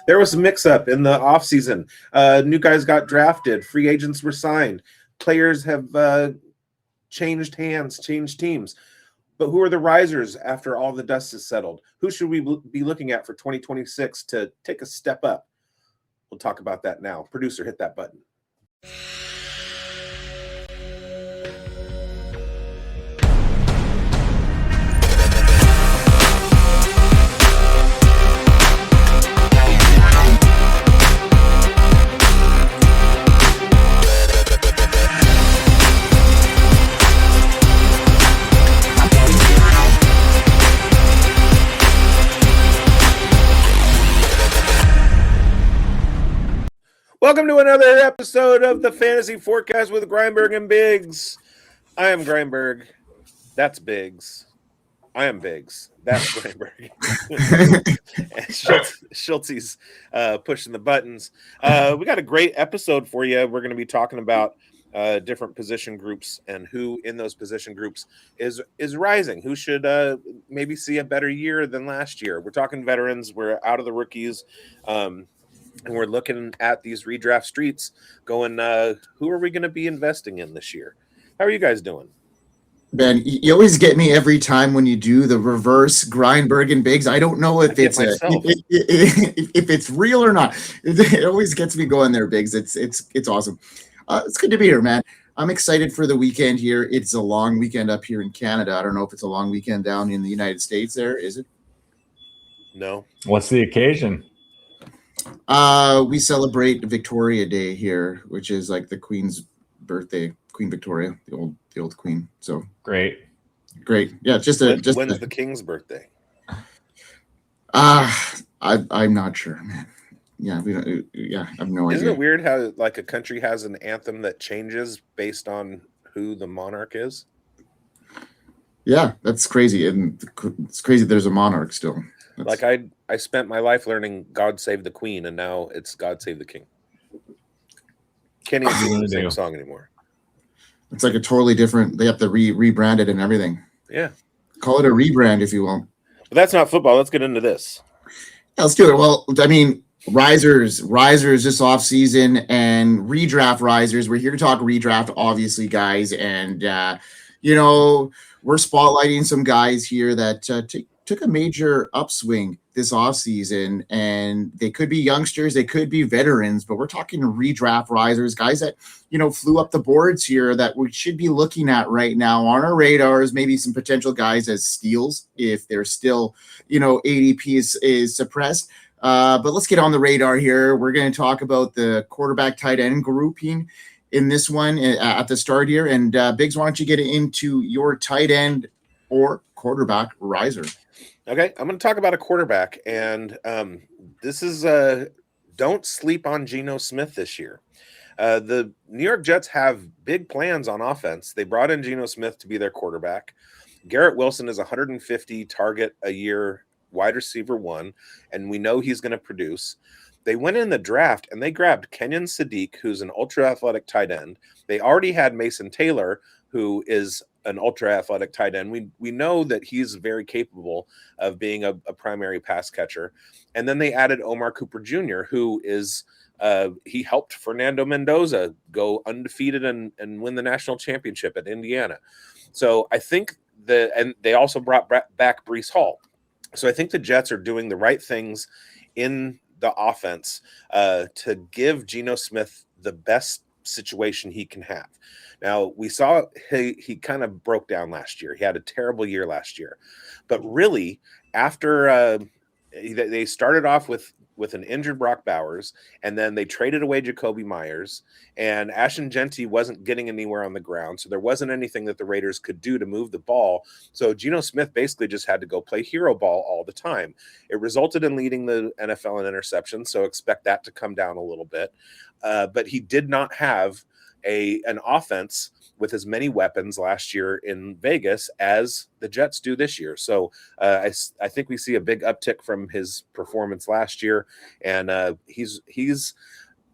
There was a mix-up in the offseason. New guys got drafted. Free agents were signed. Players have changed hands, changed teams. But who are the risers after all the dust is settled? Who should we be looking at for 2026 to take a step up? We'll talk about that now. Producer, hit that button. Welcome to another episode of the Fantasy Forecast with Grindberg and Bigz. I am Grindberg. That's Bigz. I am Bigz. That's Grindberg. And Schultzy's pushing the buttons. We got a great episode for you. We're going to be talking about different position groups and who in those position groups is rising. Who should maybe see a better year than last year. We're talking veterans. We're out of the rookies. And we're looking at these redraft streets going, who are we going to be investing in this year? How are you guys doing? Ben, you always get me every time when you do the reverse Grindberg and Bigz. I don't know if it's if it's real or not. It always gets me going there, Bigz. It's awesome. It's good to be here, man. I'm excited for the weekend here. It's a long weekend up here in Canada. I don't know if it's a long weekend down in the United States there. Is it? No. What's the occasion? We celebrate Victoria Day here, which is like the Queen's birthday, Queen Victoria, the old Queen. So great. Yeah, when's the King's birthday? I'm not sure, man. Yeah, I have no idea. Isn't it weird how like a country has an anthem that changes based on who the monarch is? Yeah, that's crazy, and it's crazy. There's a monarch still. Like I spent my life learning God Save the Queen, and now it's God Save the King. Can't even sing the same song anymore. It's like a totally different. They have to rebrand it and everything. Yeah, call it a rebrand if you will. But that's not football. Let's get into this. Yeah, let's do it. Well, I mean, risers this off season and redraft risers. We're here to talk redraft, obviously, guys, and we're spotlighting some guys here that took a major upswing this offseason, and they could be youngsters, they could be veterans, but we're talking redraft risers, guys that, flew up the boards here that we should be looking at right now on our radars, maybe some potential guys as steals if they're still, ADP is suppressed. But let's get on the radar here. We're going to talk about the quarterback tight end grouping in this one at the start here. And Bigz, why don't you get into your tight end or quarterback riser? Okay, I'm going to talk about a quarterback, and this is don't sleep on Geno Smith this year. The New York Jets have big plans on offense. They brought in Geno Smith to be their quarterback. Garrett Wilson is 150 target a year wide receiver one, and we know he's going to produce. They went in the draft, and they grabbed Kenyon Sadiq, who's an ultra-athletic tight end. They already had Mason Taylor, who is an ultra-athletic tight end. We know that he's very capable of being a primary pass catcher. And then they added Omar Cooper Jr., who is he helped Fernando Mendoza go undefeated and win the national championship at Indiana. So I think and they also brought back Breece Hall. So I think the Jets are doing the right things in the offense to give Geno Smith the best situation he can have. Now, we saw he kind of broke down last year. He had a terrible year last year. But really, after they started off with an injured Brock Bowers, and then they traded away Jacoby Myers, and Ashton Jeanty wasn't getting anywhere on the ground, so there wasn't anything that the Raiders could do to move the ball. So Geno Smith basically just had to go play hero ball all the time. It resulted in leading the NFL in interceptions, so expect that to come down a little bit. But he did not have an offense with as many weapons last year in Vegas as the Jets do this year. So I think we see a big uptick from his performance last year, and he's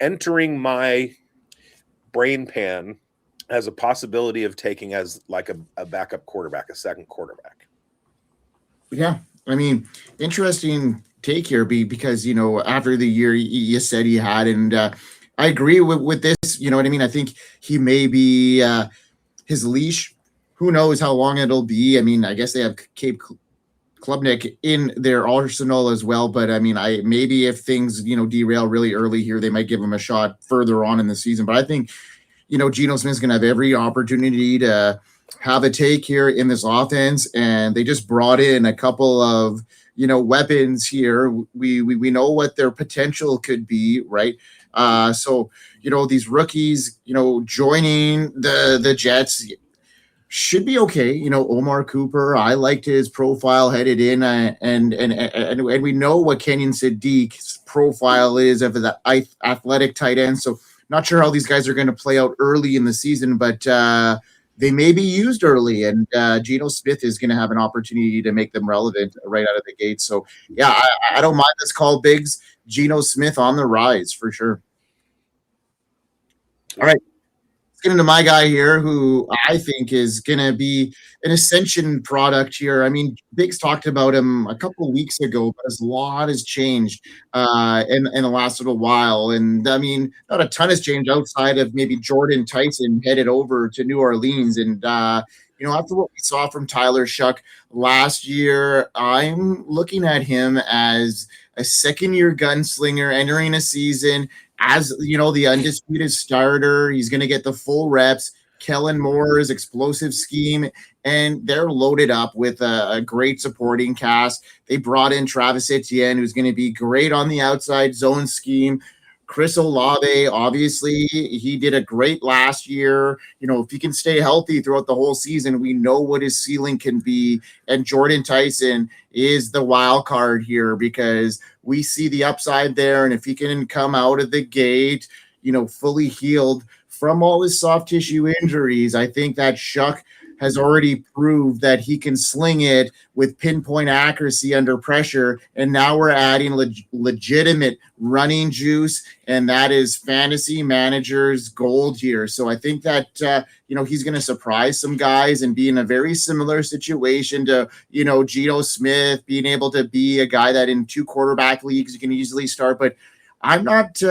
entering my brain pan as a possibility of taking as like a backup quarterback, a second quarterback. Yeah, I mean, interesting take here because, after the year you said he had, and I agree with this, you know what I mean? I think he may be his leash. Who knows how long it'll be? I mean, I guess they have Cape Klubnik in their arsenal as well. But I mean, maybe if things, derail really early here, they might give him a shot further on in the season. But I think, Geno Smith's going to have every opportunity to have a take here in this offense. And they just brought in a couple of, weapons here. We know what their potential could be, right? So, these rookies, joining the Jets should be okay. Omar Cooper, I liked his profile headed in, and we know what Kenyon Sadiq's profile is of the athletic tight end. So not sure how these guys are going to play out early in the season, but they may be used early, and Geno Smith is going to have an opportunity to make them relevant right out of the gate. So yeah, I don't mind this call, Bigz. Geno Smith on the rise for sure. All right. Get into my guy here, who I think is going to be an Ascension product here. I mean, Biggs talked about him a couple of weeks ago, but a lot has changed in the last little while. And I mean, not a ton has changed outside of maybe Jordan Tyson headed over to New Orleans. And, after what we saw from Tyler Shuck last year, I'm looking at him as a second-year gunslinger entering a season as the undisputed starter. He's going to get the full reps. Kellen Moore's explosive scheme, and they're loaded up with a great supporting cast. They brought in Travis Etienne, who's going to be great on the outside zone scheme. Chris Olave, obviously, he did a great last year. If he can stay healthy throughout the whole season, we know what his ceiling can be. And Jordan Tyson is the wild card here because we see the upside there. And if he can come out of the gate, fully healed from all his soft tissue injuries, I think that Shuck has already proved that he can sling it with pinpoint accuracy under pressure. And now we're adding legitimate running juice, and that is fantasy managers gold here. So I think that, he's going to surprise some guys and be in a very similar situation to, Geno Smith, being able to be a guy that in 2 quarterback leagues you can easily start. But I'm not,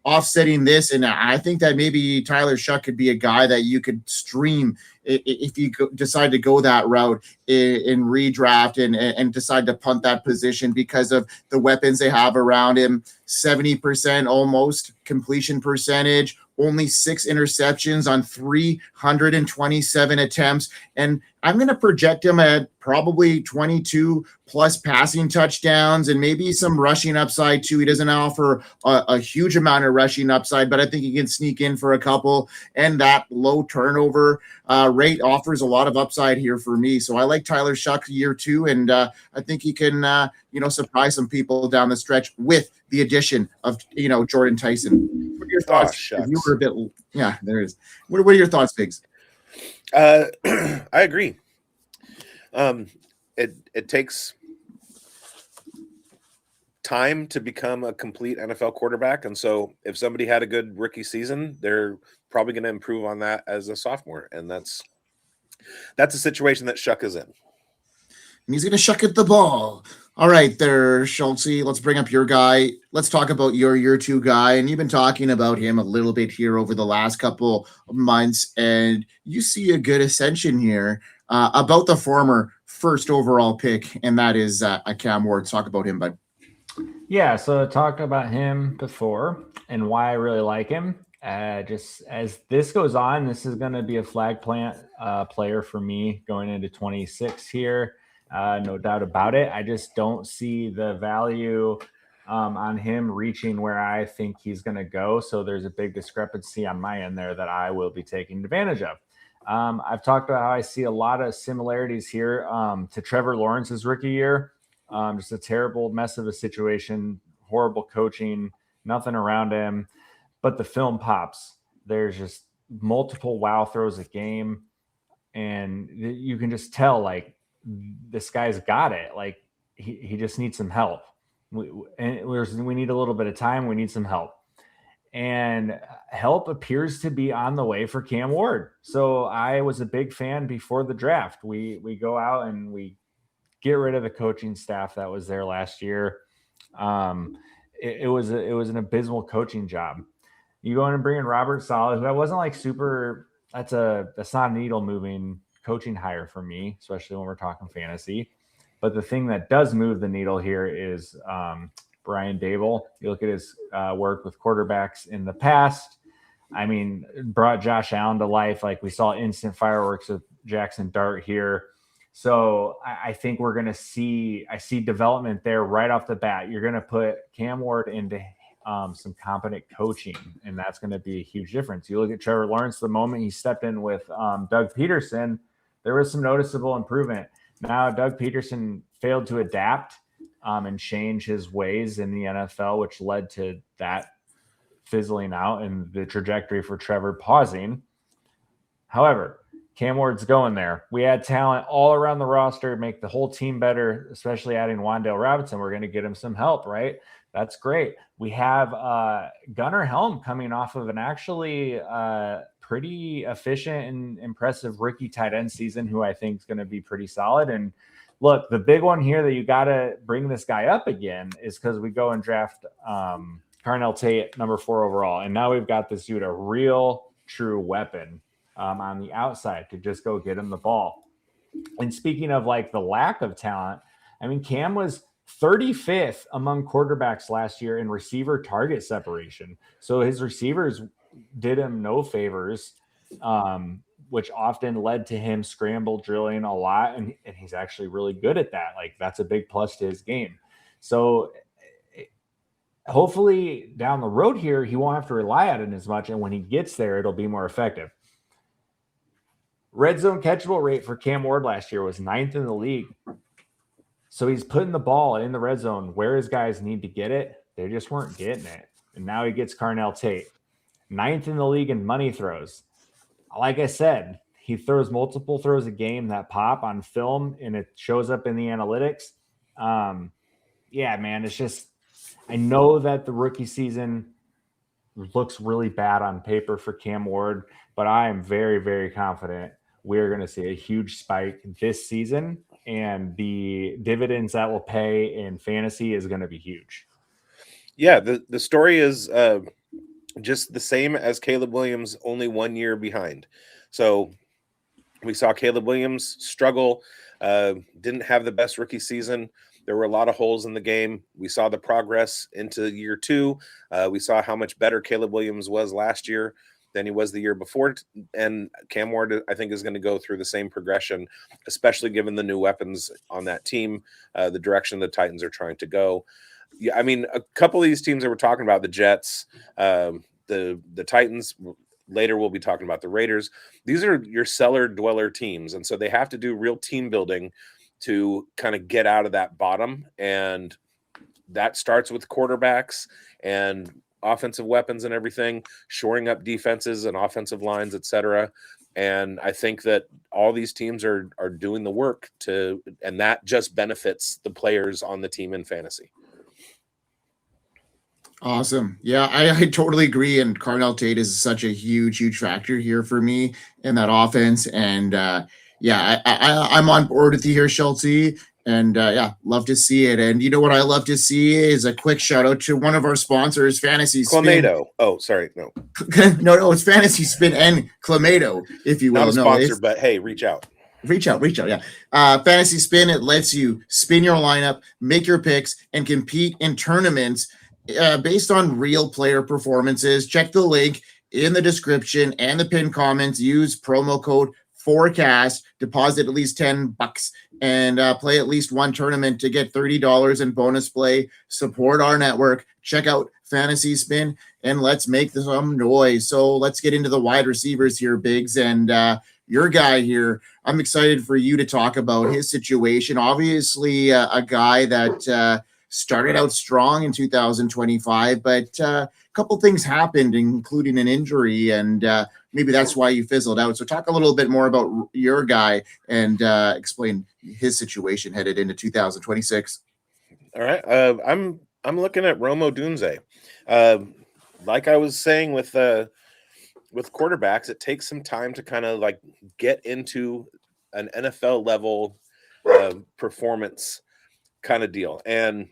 offsetting this, and I think that maybe Tyler Shuck could be a guy that you could stream if you decide to go that route in redraft and decide to punt that position because of the weapons they have around him. 70% almost completion percentage, only 6 interceptions on 327 attempts. And I'm going to project him at probably 22 plus passing touchdowns and maybe some rushing upside too. He doesn't offer a huge amount of rushing upside, but I think he can sneak in for a couple. And that low turnover rate offers a lot of upside here for me. So I like Tyler Shuck year 2, and I think he can, surprise some people down the stretch with the addition of, Jordan Tyson. What are your thoughts? You were a bit, yeah, there is. What are your thoughts, Bigz? I agree. It takes time to become a complete NFL quarterback, and so if somebody had a good rookie season, they're probably going to improve on that as a sophomore, and that's a situation that Shuck is in. And he's going to shuck at the ball. All right, there, Schultzy. Let's bring up your guy. Let's talk about your year 2 guy. And you've been talking about him a little bit here over the last couple of months, and you see a good ascension here about the former first overall pick, and that is Cam Ward. Talk about him, bud. Yeah, so talked about him before and why I really like him. Just as this goes on, this is going to be a flag plant player for me going into 26 here. No doubt about it. I just don't see the value on him reaching where I think he's going to go. So there's a big discrepancy on my end there that I will be taking advantage of. I've talked about how I see a lot of similarities here to Trevor Lawrence's rookie year. Just a terrible mess of a situation, horrible coaching, nothing around him. But the film pops. There's just multiple wow throws a game. And you can just tell, like, this guy's got it. Like, he just needs some help. We need a little bit of time. We need some help. And help appears to be on the way for Cam Ward. So I was a big fan before the draft. We go out and we get rid of the coaching staff that was there last year. It was an abysmal coaching job. You go in and bring in Robert Saleh, who I wasn't like super. That's not a needle moving coaching hire for me, especially when we're talking fantasy. But the thing that does move the needle here is Brian Dable. You look at his work with quarterbacks in the past. I mean, brought Josh Allen to life. Like we saw instant fireworks with Jackson Dart here. So I think we're going to see development there right off the bat. You're going to put Cam Ward into some competent coaching, and that's going to be a huge difference. You look at Trevor Lawrence, the moment he stepped in with Doug Peterson, there was some noticeable improvement. Now Doug Peterson failed to adapt and change his ways in the NFL, which led to that fizzling out and the trajectory for Trevor pausing. However, Cam Ward's going there. We had talent all around the roster, make the whole team better, especially adding Wan'Dale Robinson. We're going to get him some help, right? That's great. We have Gunnar Helm coming off of an actually pretty efficient and impressive rookie tight end season, who I think is going to be pretty solid. And look, the big one here that you got to bring this guy up again is because we go and draft Carnell Tate, number 4 overall. And now we've got this dude, a real true weapon on the outside to just go get him the ball. And speaking of like the lack of talent, I mean, Cam was 35th among quarterbacks last year in receiver target separation. So his receivers did him no favors, which often led to him scramble drilling a lot. And he's actually really good at that. Like that's a big plus to his game. So hopefully down the road here, he won't have to rely on it as much. And when he gets there, it'll be more effective. Red zone catchable rate for Cam Ward last year was 9th in the league. So he's putting the ball in the red zone where his guys need to get it. They just weren't getting it. And now he gets Carnell Tate. 9th in the league in money throws. Like I said, he throws multiple throws a game that pop on film, and it shows up in the analytics. Yeah, man, it's just – I know that the rookie season looks really bad on paper for Cam Ward, but I am very, very confident we're going to see a huge spike this season, and the dividends that will pay in fantasy is going to be huge. Yeah, the story is just the same as Caleb Williams, only 1 year behind. So we saw Caleb Williams struggle, didn't have the best rookie season. There were a lot of holes in the game. We saw the progress into year 2. We saw how much better Caleb Williams was last year than he was the year before. And Cam Ward, I think, is going to go through the same progression, especially given the new weapons on that team, the direction the Titans are trying to go. Yeah, I mean, a couple of these teams that we're talking about, the Jets, the Titans, later we'll be talking about the Raiders. These are your cellar dweller teams. And so they have to do real team building to kind of get out of that bottom. And that starts with quarterbacks and offensive weapons and everything, shoring up defenses and offensive lines, etc. And I think that all these teams are doing the work and that just benefits the players on the team in fantasy. Awesome. Yeah, I totally agree. And Carnell Tate is such a huge factor here for me in that offense. And I'm on board with you here, Schultzy. And love to see it. And you know what I love to see is a quick shout out to one of our sponsors, Fantasy Spin. Clamato. Oh, sorry. No. no, it's Fantasy Spin and Clamato, if you will. Not a sponsor, but hey, reach out. Reach out. Yeah. Fantasy Spin, it lets you spin your lineup, make your picks, and compete in tournaments based on real player performances. Check the link in the description and the pinned comments. Use promo code Forecast, deposit at least $10 and play at least one tournament to get $30 in bonus play. Support our network. Check out Fantasy Spin and let's make some noise. So let's get into the wide receivers here, Bigz, and your guy here. I'm excited for you to talk about his situation. Obviously, a guy that started out strong in 2025, but a couple things happened, including an injury, and maybe that's why you fizzled out. So talk a little bit more about your guy and explain his situation headed into 2026. All right. I'm looking at Rome Odunze. Like I was saying with quarterbacks, it takes some time to kind of like get into an NFL level performance kind of deal. And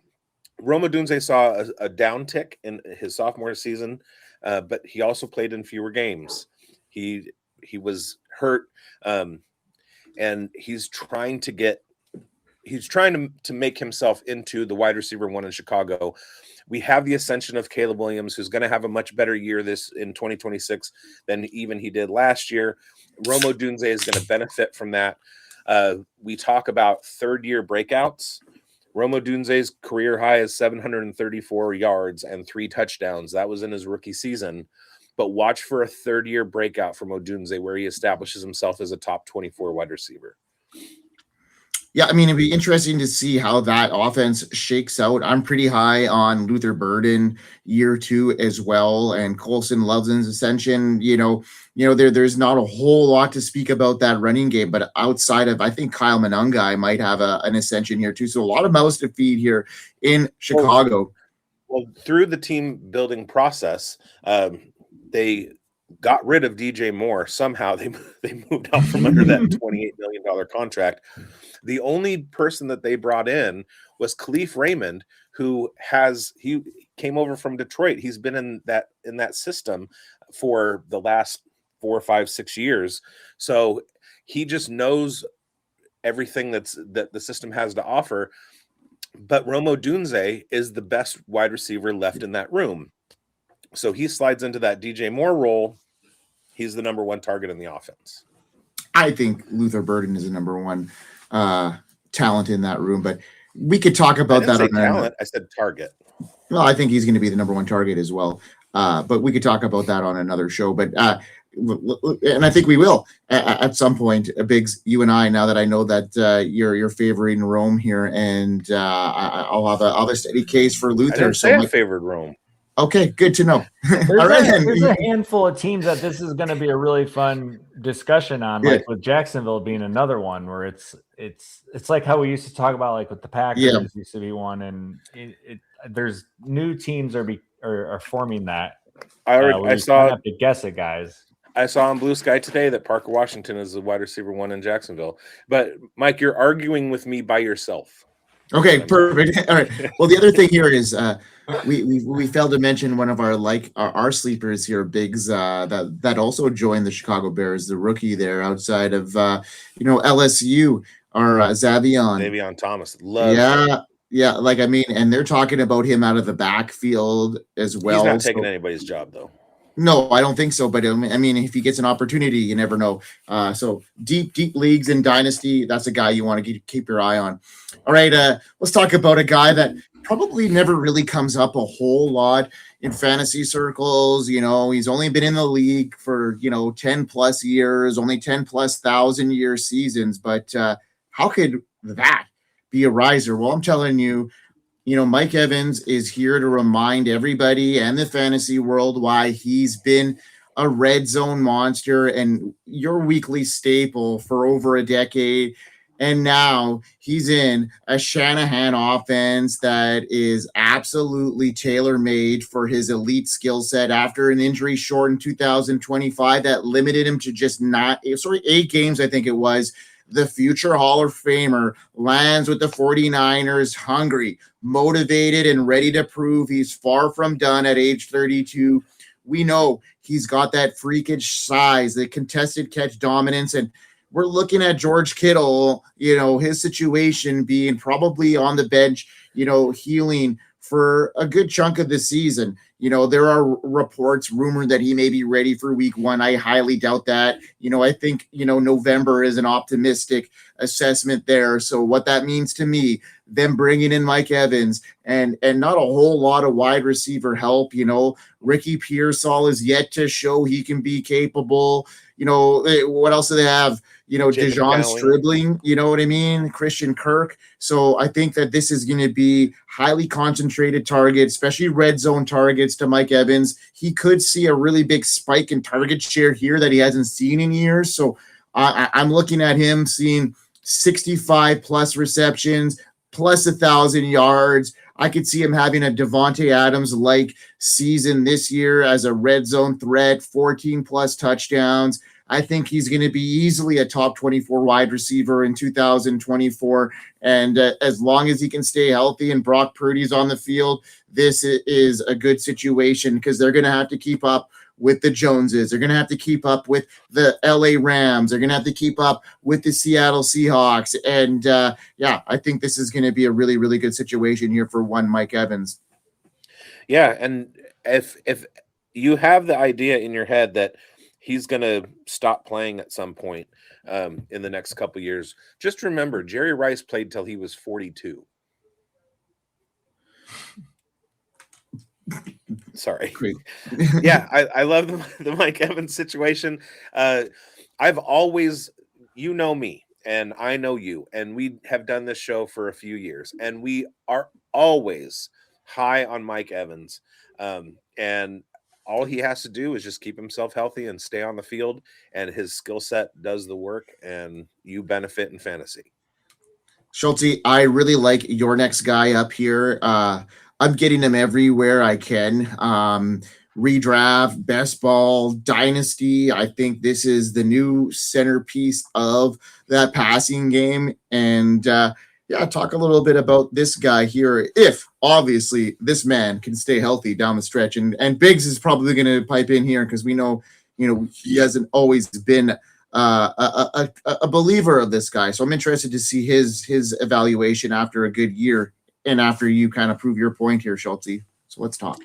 Rome Odunze saw a downtick in his sophomore season, but he also played in fewer games. He was hurt, and he's trying to make himself into the wide receiver one in Chicago. We have the ascension of Caleb Williams, who's going to have a much better year in 2026 than even he did last year. Rome Odunze is going to benefit from that. We talk about third-year breakouts. Rome Odunze's career high is 734 yards and 3 touchdowns. That was in his rookie season. But watch for a third-year breakout from Odunze where he establishes himself as a top 24 wide receiver. Yeah, I mean, it'd be interesting to see how that offense shakes out. I'm pretty high on Luther Burden year 2 as well, and Colson Loveland's ascension. There's not a whole lot to speak about that running game, but outside of, I think Kyle Monangai might have an ascension here too. So a lot of mouths to feed here in Chicago. Well, through the team building process, they got rid of DJ Moore. Somehow they moved out from under that $28 million contract. The only person that they brought in was Khalif Raymond, he came over from Detroit. He's been in that system for the last 4, 5, 6 years. So he just knows everything that the system has to offer. But Rome Odunze is the best wide receiver left in that room. So he slides into that DJ Moore role. He's the number 1 target in the offense. I think Luther Burden is the number 1 talent in that room, but we could talk about that. I said target. Well, I think he's going to be the number 1 target as well. But we could talk about that on another show. But and I think we will at some point. Biggs, you and I. Now that I know that you're favoring Rome here, and I'll have a steady case for Luther. I didn't say I favored Rome. Okay, good to know. There's a handful of teams that this is going to be a really fun discussion on, like with Jacksonville being another one where it's like how we used to talk about, like with the Packers used to be one, and there's new teams are forming that. I saw. Have to guess it, guys. I saw on Blue Sky today that Parker Washington is the wide receiver 1 in Jacksonville. But Mike, you're arguing with me by yourself. Okay, perfect. All right. Well, the other thing here is we failed to mention one of our sleepers here, Biggs, that also joined the Chicago Bears, the rookie there outside of LSU, or Zavion Thomas. Yeah. And they're talking about him out of the backfield as well. He's not taking anybody's job though. No, I don't think so. But I mean, if he gets an opportunity, you never know. So deep leagues in Dynasty, that's a guy you want to keep your eye on. All right, let's talk about a guy that probably never really comes up a whole lot in fantasy circles. He's only been in the league for 10 plus years, only 10 plus 1,000-year seasons. But how could that be a riser? Well, I'm telling you. Mike Evans is here to remind everybody and the fantasy world why he's been a red zone monster and your weekly staple for over a decade. And now he's in a Shanahan offense that is absolutely tailor-made for his elite skill set after an injury shortened 2025 that limited him to just 8 games, I think it was. The future Hall of Famer lands with the 49ers hungry, motivated, and ready to prove he's far from done at age 32. We know he's got that freakish size, the contested catch dominance, and we're looking at George Kittle, his situation being probably on the bench, healing for a good chunk of the season. There are reports rumored that he may be ready for week 1. I highly doubt that. I think, November is an optimistic assessment there. So what that means to me, them bringing in Mike Evans and not a whole lot of wide receiver help, Ricky Pearsall is yet to show he can be capable. What else do they have? Dejon Stribling, you know what I mean? Christian Kirk. So I think that this is going to be highly concentrated targets, especially red zone targets to Mike Evans. He could see a really big spike in target share here that he hasn't seen in years. So I'm looking at him seeing 65 plus receptions, plus 1,000 yards. I could see him having a Devontae Adams-like season this year as a red zone threat, 14 plus touchdowns. I think he's going to be easily a top 24 wide receiver in 2024. And as long as he can stay healthy and Brock Purdy's on the field, this is a good situation because they're going to have to keep up with the Joneses. They're going to have to keep up with the LA Rams. They're going to have to keep up with the Seattle Seahawks. And I think this is going to be a really, really good situation here for one Mike Evans. Yeah, and if you have the idea in your head that he's going to stop playing at some point in the next couple of years, just remember Jerry Rice played till he was 42. Sorry. Yeah, I love the Mike Evans situation. I've always, you know me, and I know you, and we have done this show for a few years, and we are always high on Mike Evans. And all he has to do is just keep himself healthy and stay on the field, and his skill set does the work, and you benefit in fantasy. Schultzy, I really like your next guy up here. I'm getting him everywhere I can. Redraft, best ball, dynasty. I think this is the new centerpiece of that passing game. And talk a little bit about this guy here. If obviously this man can stay healthy down the stretch, and Bigz is probably going to pipe in here because we know, he hasn't always been a believer of this guy. So I'm interested to see his evaluation after a good year and after you kind of prove your point here, Schultzy. So let's talk.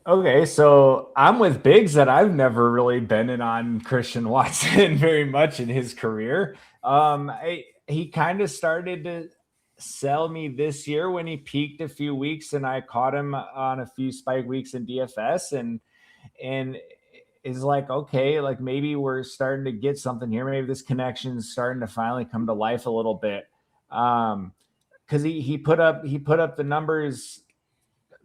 Okay, so I'm with Bigz that I've never really been in on Christian Watson very much in his career. He kind of started to sell me this year when he peaked a few weeks, and I caught him on a few spike weeks in DFS, and is like, okay, like maybe we're starting to get something here. Maybe this connection is starting to finally come to life a little bit. Because he put up the numbers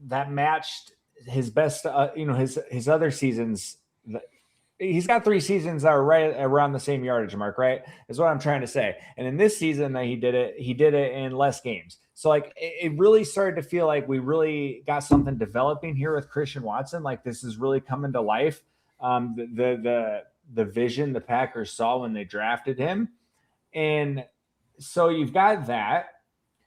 that matched his best, his other seasons. He's got 3 seasons that are right around the same yardage mark, right? Is what I'm trying to say. And in this season that he did it in less games. So like it really started to feel like we really got something developing here with Christian Watson. Like this is really coming to life. The vision the Packers saw when they drafted him. And so you've got that.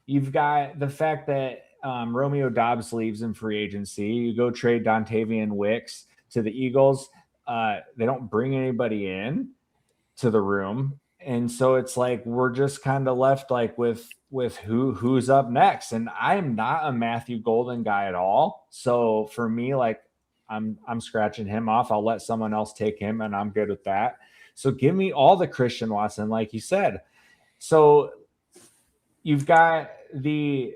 You've got the fact that Romeo Doubs leaves in free agency. You go trade Dontavian Wicks to the Eagles. They don't bring anybody in to the room. And so it's like we're just kind of left like with who's up next. And I'm not a Matthew Golden guy at all. So for me, like I'm scratching him off. I'll let someone else take him, and I'm good with that. So give me all the Christian Watson, like you said. So you've got the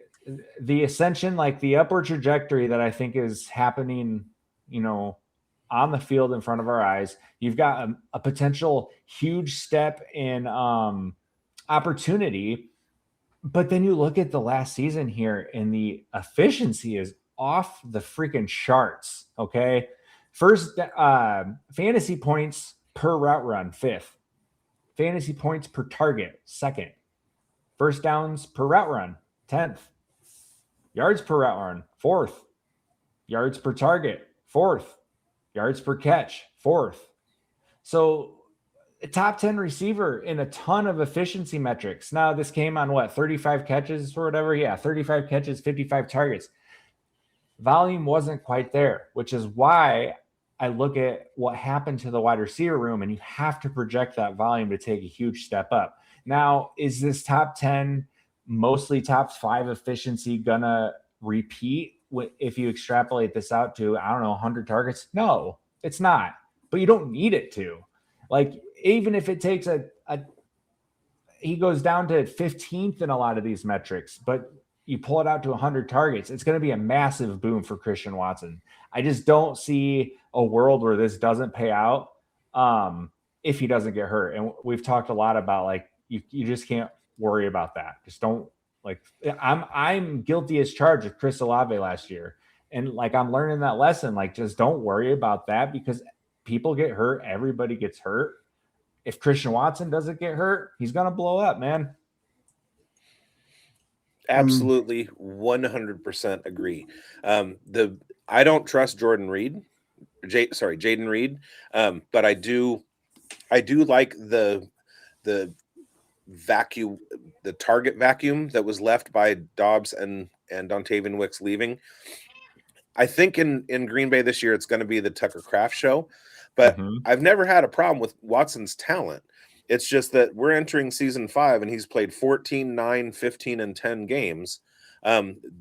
ascension, like the upward trajectory that I think is happening, on the field in front of our eyes. You've got a potential huge step in opportunity. But then you look at the last season here, and the efficiency is off the freaking charts. Okay. First, fantasy points per route run, 5th. Fantasy points per target, 2nd. First downs per route run, 10th. Yards per route run, 4th. Yards per target, 4th. Yards per catch, 4th. So a top 10 receiver in a ton of efficiency metrics. Now this came on 35 catches or whatever. Yeah, 35 catches, 55 targets. Volume wasn't quite there, which is why I look at what happened to the wide receiver room, and you have to project that volume to take a huge step up. Now, is this top 10, mostly top 5 efficiency gonna repeat if you extrapolate this out to, 100 targets? No, it's not. But you don't need it to. Like, even if it takes he goes down to 15th in a lot of these metrics, but you pull it out to 100 targets, it's going to be a massive boom for Christian Watson. I just don't see a world where this doesn't pay out if he doesn't get hurt. And we've talked a lot about, like, you just can't worry about that. Just don't, like, I'm guilty as charged with Chris Olave last year. And like, I'm learning that lesson. Like, just don't worry about that, because people get hurt. Everybody gets hurt. If Christian Watson doesn't get hurt, he's going to blow up, man. Absolutely, 100% agree. I don't trust Jaden Reed, but I do I do like the vacuum, the target vacuum that was left by Dobbs and Dontavian Wicks leaving. I think in Green Bay this year, it's going to be the Tucker Kraft show, but I've never had a problem with Watson's talent. It's just that we're entering season 5 and he's played 14, 9, 15, and 10 games.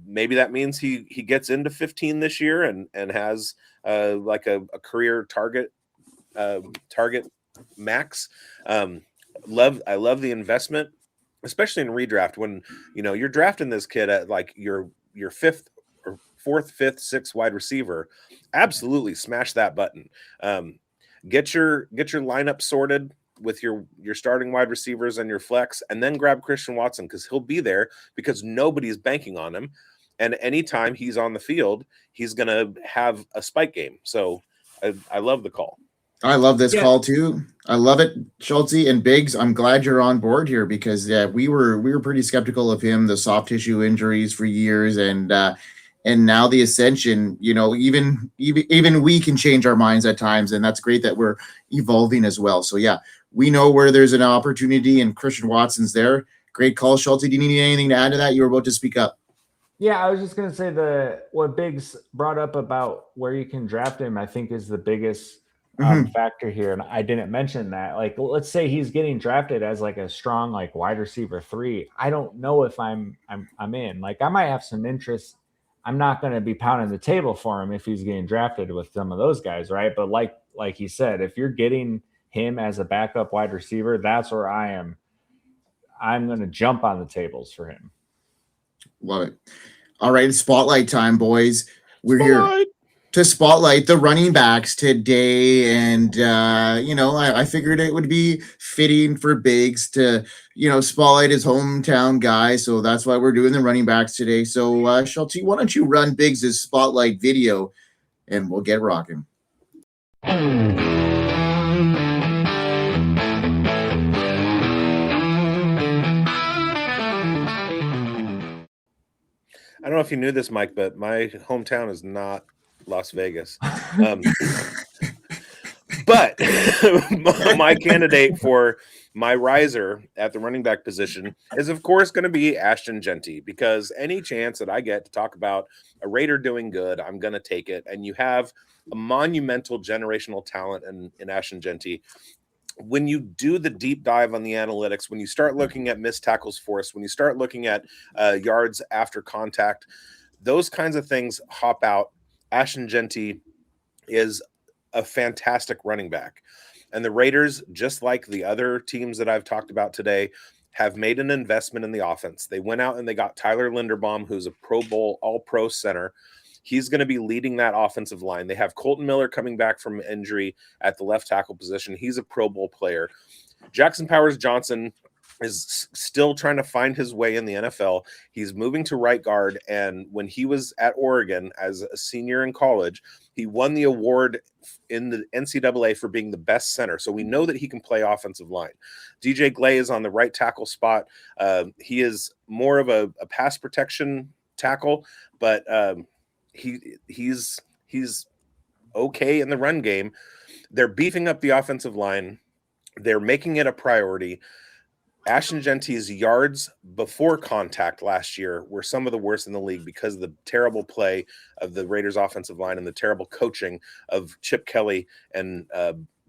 Maybe that means he gets into 15 this year and has like a career target max. I love the investment, especially in redraft when you're drafting this kid at like your fifth or fourth, fifth, sixth wide receiver. Absolutely smash that button. Get your lineup sorted with your starting wide receivers and your flex, and then grab Christian Watson because he'll be there because nobody's banking on him. And anytime he's on the field, he's going to have a spike game. So I love the call. I love this call too. I love it, Schultzy and Bigz. I'm glad you're on board here because we were pretty skeptical of him, the soft tissue injuries for years, and now the Ascension. Even we can change our minds at times, and that's great that we're evolving as well. So yeah, we know where there's an opportunity, and Christian Watson's there. Great call, Schultzy. Do you need anything to add to that? You were about to speak up. Yeah, I was just gonna say what Bigz brought up about where you can draft him, I think is the biggest factor here, and I didn't mention that. Like, let's say he's getting drafted as like a strong like wide receiver 3. I don't know if I'm in. Like, I might have some interest. I'm not going to be pounding the table for him if he's getting drafted with some of those guys, right? But like he said, if you're getting him as a backup wide receiver, that's where I am. I'm going to jump on the tables for him. Love it. All right, spotlight time, boys. We're here to spotlight the running backs today, and I figured it would be fitting for Bigz to spotlight his hometown guy, so that's why we're doing the running backs today. So Schultzy, why don't you run Biggs' spotlight video and we'll get rocking. I don't know if you knew this, Mike, but my hometown is not Las Vegas. But my candidate for my riser at the running back position is, of course, going to be Ashton Jeanty, because any chance that I get to talk about a Raider doing good, I'm going to take it. And you have a monumental generational talent in Ashton Jeanty. When you do the deep dive on the analytics, when you start looking at missed tackles forced, when you start looking at yards after contact, those kinds of things hop out. Ashton Jeanty is a fantastic running back. And the Raiders, just like the other teams that I've talked about today, have made an investment in the offense. They went out and they got Tyler Linderbaum, who's a Pro Bowl All-Pro center. He's going to be leading that offensive line. They have Colton Miller coming back from injury at the left tackle position. He's a Pro Bowl player. Jackson Powers-Johnson is still trying to find his way in the NFL. He's moving to right guard, and when he was at Oregon as a senior in college, he won the award in the NCAA for being the best center. So we know that he can play offensive line. DJ Glay is on the right tackle spot. He is more of a pass protection tackle, but he's okay in the run game. They're beefing up the offensive line. They're making it a priority. Ashton Jeanty's yards before contact last year were some of the worst in the league because of the terrible play of the Raiders offensive line and the terrible coaching of Chip Kelly and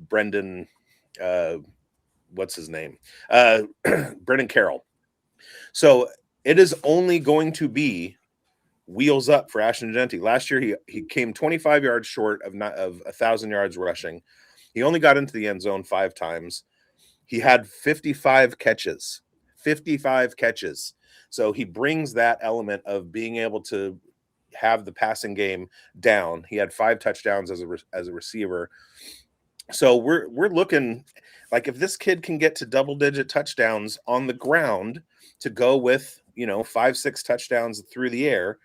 Brendan, what's his name? Brendan Carroll. So it is only going to be wheels up for Ashton Jeanty. Last year, he came 25 yards short of 1,000 yards rushing. He only got into the end zone 5 times. He had 55 catches. So he brings that element of being able to have the passing game down. He had 5 touchdowns as a receiver. So we're looking like if this kid can get to double-digit touchdowns on the ground to go with 5-6 touchdowns through the air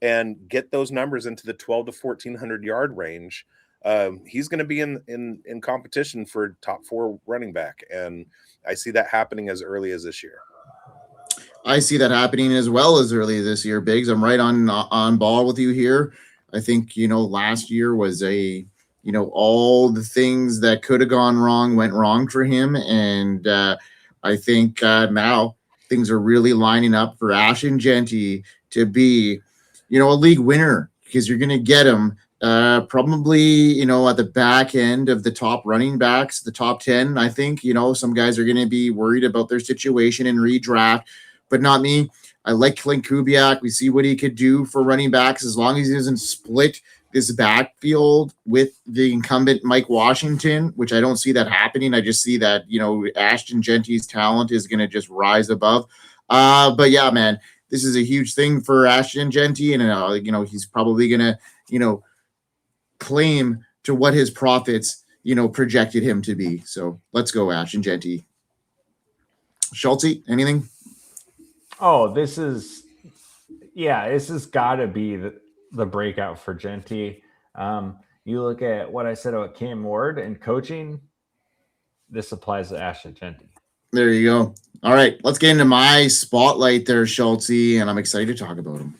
and get those numbers into the 12 to 1,400 yard range, he's going to be in competition for top 4 running back. And I see that happening as early as this year. I see that happening as well as early this year, Biggs. I'm right on ball with you here. I think, last year was a all the things that could have gone wrong went wrong for him. And I think now things are really lining up for Ashton Jeanty to be, a league winner, because you're going to get him probably, at the back end of the top running backs, the top 10. I think, some guys are going to be worried about their situation in redraft, but not me. I like Clint Kubiak. We see what he could do for running backs as long as he doesn't split this backfield with the incumbent Mike Washington, which I don't see that happening. I just see that, Ashton Jeanty's talent is going to just rise above. But yeah, man, this is a huge thing for Ashton Jeanty, and, he's probably going to, claim to what his profits, projected him to be. So let's go, Ashton Jeanty. Schultzy, anything? Oh, this has got to be the breakout for Jeanty. You look at what I said about Cam Ward and coaching, this applies to Ashton Jeanty. There you go. All right, let's get into my spotlight there, Schultzy, and I'm excited to talk about him.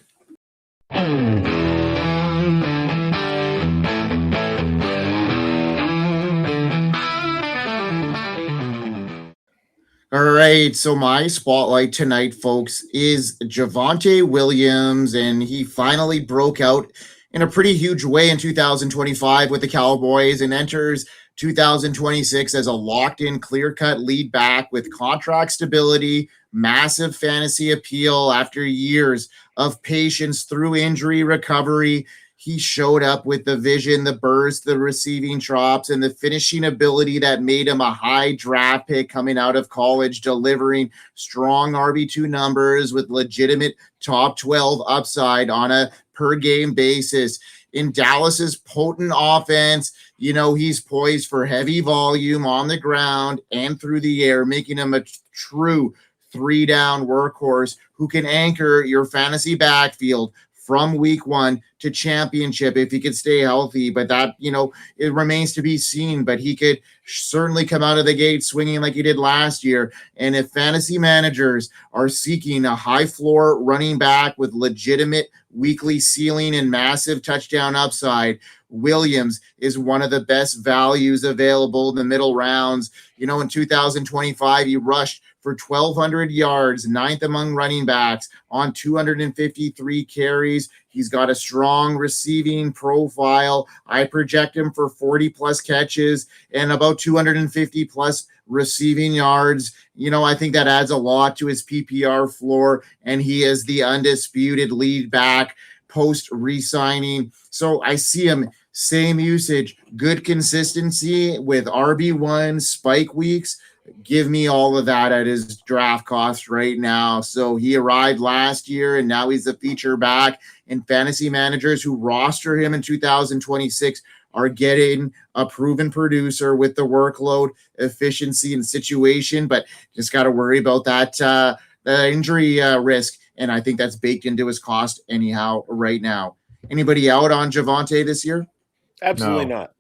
All right, so my spotlight tonight, folks, is Javonte Williams, and he finally broke out in a pretty huge way in 2025 with the Cowboys and enters 2026 as a locked-in, clear-cut lead back with contract stability, massive fantasy appeal after years of patience through injury recovery. He showed up with the vision, the burst, the receiving chops, and the finishing ability that made him a high draft pick coming out of college, delivering strong RB2 numbers with legitimate top 12 upside on a per-game basis. In Dallas's potent offense, he's poised for heavy volume on the ground and through the air, making him a true three-down workhorse who can anchor your fantasy backfield from week 1 to championship if he could stay healthy. But that, it remains to be seen. But he could certainly come out of the gate swinging like he did last year. And if fantasy managers are seeking a high floor running back with legitimate weekly ceiling and massive touchdown upside, Williams is one of the best values available in the middle rounds. In 2025, he rushed for 1,200 yards, 9th among running backs on 253 carries. He's got a strong receiving profile. I project him for 40-plus catches and about 250-plus receiving yards. I think that adds a lot to his PPR floor, and he is the undisputed lead back post re-signing. So I see him same usage, good consistency with RB1 spike weeks. Give me all of that at his draft cost right now. So he arrived last year, and now he's the feature back. And fantasy managers who roster him in 2026 are getting a proven producer with the workload, efficiency, and situation. But just got to worry about that injury risk. And I think that's baked into his cost anyhow right now. Anybody out on Javonte this year? Absolutely not.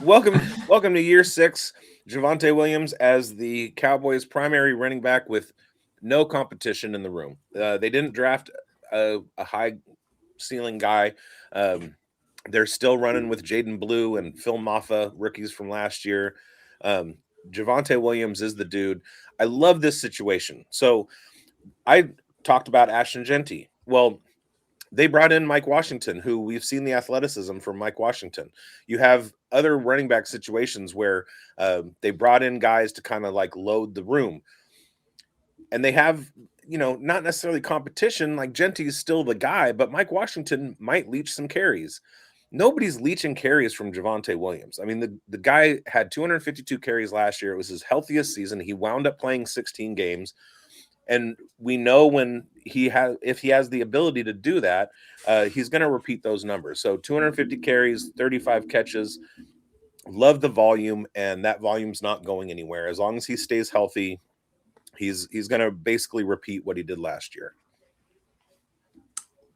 Welcome to year 6. Javonte Williams as the Cowboys' primary running back with no competition in the room. They didn't draft a high ceiling guy. They're still running with Jaden Blue and Phil Maffa, rookies from last year. Javonte Williams is the dude. I love this situation. So I talked about Ashton Jeanty. Well, they brought in Mike Washington, who we've seen the athleticism from Mike Washington. You have other running back situations where they brought in guys to kind of like load the room. And they have, not necessarily competition. Like Jeanty is still the guy, but Mike Washington might leech some carries. Nobody's leeching carries from Javonte Williams. I mean, the guy had 252 carries last year. It was his healthiest season. He wound up playing 16 games. And we know if he has the ability to do that, he's going to repeat those numbers. So 250 carries, 35 catches. Love the volume, and that volume's not going anywhere. As long as he stays healthy, he's going to basically repeat what he did last year.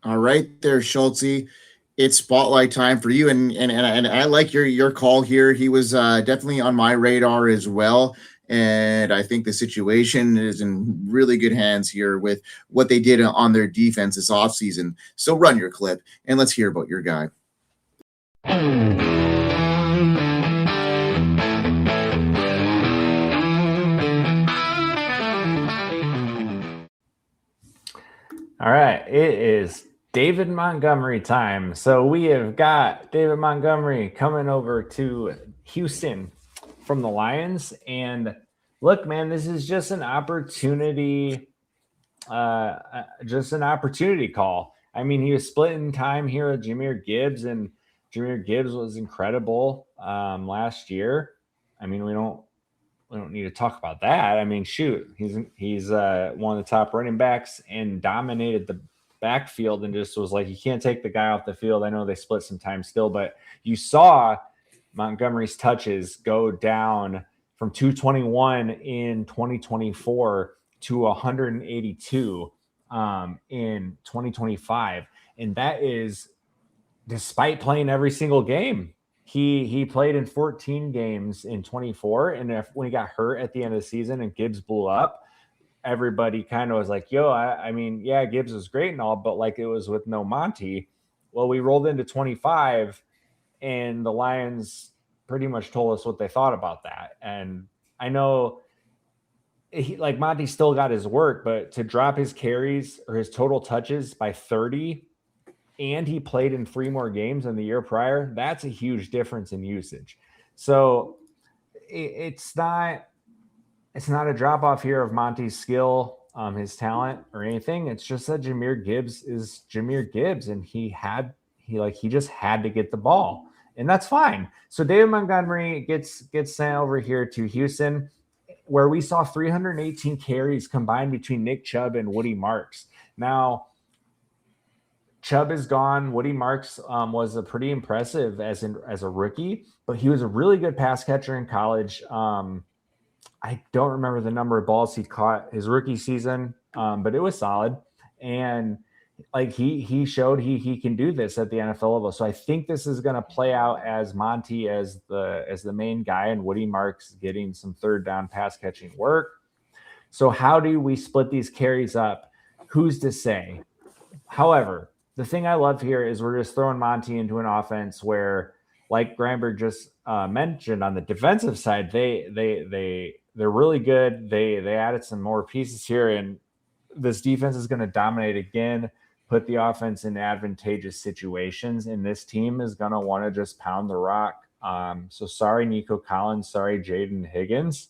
All right there, Schultzy. It's spotlight time for you, and I like your call here. He was definitely on my radar as well. And I think the situation is in really good hands here with what they did on their defense this offseason. So run your clip, and let's hear about your guy. All right, it is David Montgomery time. So we have got David Montgomery coming over to Houston from the Lions. And look, man, this is just an opportunity, call. I mean, he was splitting time here with Jahmyr Gibbs, and Jahmyr Gibbs was incredible last year. I mean, we don't need to talk about that. I mean, shoot, he's one of the top running backs and dominated the backfield and just was like, you can't take the guy off the field. I know they split some time still, but you saw Montgomery's touches go down from 221 in 2024 to 182 in 2025. And that is despite playing every single game. He played in 14 games in 24, and when he got hurt at the end of the season and Gibbs blew up, everybody kind of was like, yo, I mean, yeah, Gibbs was great and all, but like it was with no Monty. Well, we rolled into 25, and the Lions pretty much told us what they thought about that. And I know Monty still got his work, but to drop his carries or his total touches by 30, and he played in 3 more games than the year prior, that's a huge difference in usage. So it's not a drop off here of Monty's skill, his talent or anything. It's just that Jahmyr Gibbs is Jahmyr Gibbs, and he just had to get the ball, and that's fine. So David Montgomery gets sent over here to Houston, where we saw 318 carries combined between Nick Chubb and Woody Marks. Now, Chubb is gone. Woody Marks was a pretty impressive as a rookie, but he was a really good pass catcher in college. I don't remember the number of balls he caught his rookie season, but it was solid. And like he showed he can do this at the NFL level. So I think this is going to play out as Monty as the main guy, and Woody Marks getting some third down pass catching work. So how do we split these carries up? Who's to say? However, the thing I love here is we're just throwing Monty into an offense where, like Grindberg just mentioned, on the defensive side, they're really good. They added some more pieces here, and this defense is going to dominate again, put the offense in advantageous situations, and this team is going to want to just pound the rock. So sorry, Nico Collins. Sorry, Jaden Higgins.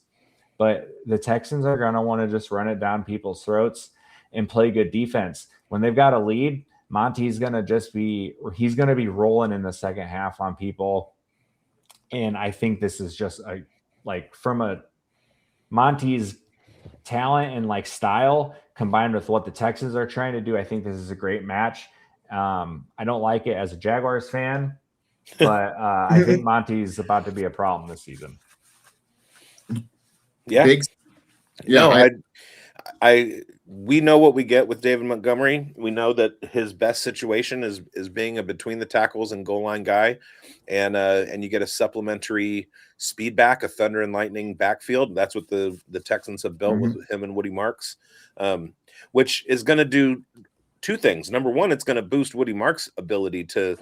But the Texans are going to want to just run it down people's throats and play good defense. When they've got a lead, Monty's going to be rolling in the second half on people. And I think this is just from Monty's talent and like style combined with what the Texans are trying to do, I think this is a great match. I don't like it as a Jaguars fan, but I think Monty's about to be a problem this season. Yeah. Bigz? Yeah. No, we know what we get with David Montgomery. We know that his best situation is being a between the tackles and goal line guy, and you get a supplementary speed back, a thunder and lightning backfield. That's what the Texans have built with him and Woody Marks, which is going to do 2 things. Number one, it's going to boost Woody Marks' ability to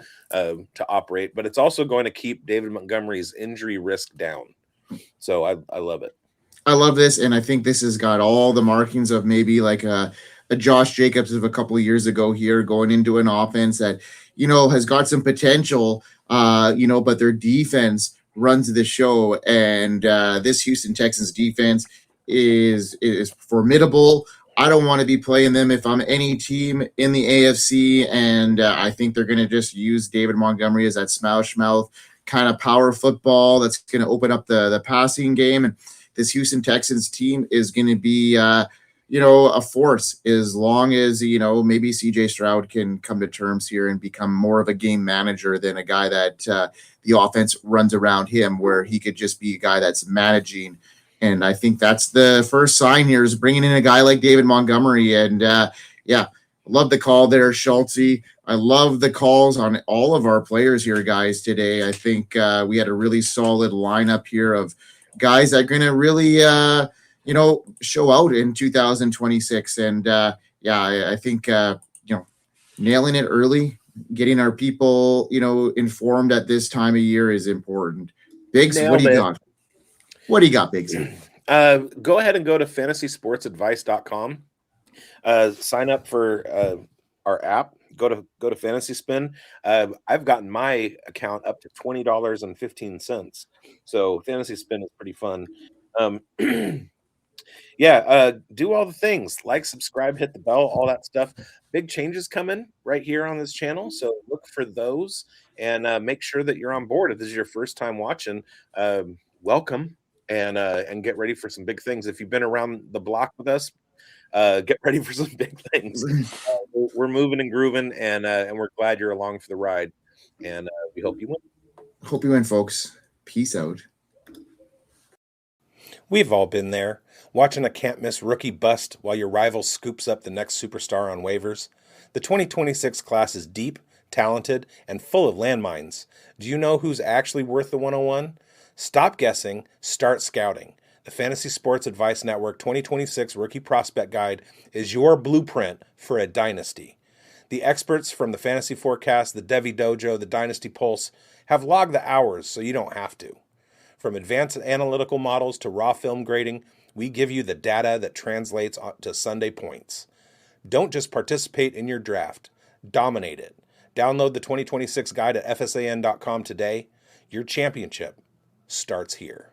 operate, but it's also going to keep David Montgomery's injury risk down. So I love it. I love this, and I think this has got all the markings of maybe like a Josh Jacobs of a couple of years ago here, going into an offense that, has got some potential, but their defense runs the show, and this Houston Texans defense is formidable. I don't want to be playing them if I'm any team in the AFC, and I think they're going to just use David Montgomery as that smash mouth kind of power football that's going to open up the passing game. And this Houston Texans team is going to be, a force as long as, maybe CJ Stroud can come to terms here and become more of a game manager than a guy that the offense runs around him, where he could just be a guy that's managing. And I think that's the first sign here, is bringing in a guy like David Montgomery. And love the call there, Schultzy. I love the calls on all of our players here, guys, today. I think we had a really solid lineup here of guys that are going to really, show out in 2026. And I think, nailing it early getting our people, informed at this time of year is important. Biggs, what do you got? What do you got, Biggs? Go ahead and go to fantasysportsadvice.com. Sign up for our app. Go to Fantasy Spin. I've gotten my account up to $20.15. So Fantasy Spin is pretty fun. Do all the things, like, subscribe, hit the bell, all that stuff. Big changes coming right here on this channel, so look for those and make sure that you're on board. If this is your first time watching, welcome and get ready for some big things. If you've been around the block with us, get ready for some big things. We're moving and grooving, and we're glad you're along for the ride, and we hope you win. Hope you win, folks. Peace out. We've all been there, watching a can't-miss rookie bust while your rival scoops up the next superstar on waivers. The 2026 class is deep, talented, and full of landmines. Do you know who's actually worth the 101? Stop guessing, start scouting. The Fantasy Sports Advice Network 2026 Rookie Prospect Guide is your blueprint for a dynasty. The experts from the Fantasy Forecast, the Devi Dojo, the Dynasty Pulse have logged the hours so you don't have to. From advanced analytical models to raw film grading, we give you the data that translates to Sunday points. Don't just participate in your draft, dominate it. Download the 2026 guide at fsan.com today. Your championship starts here.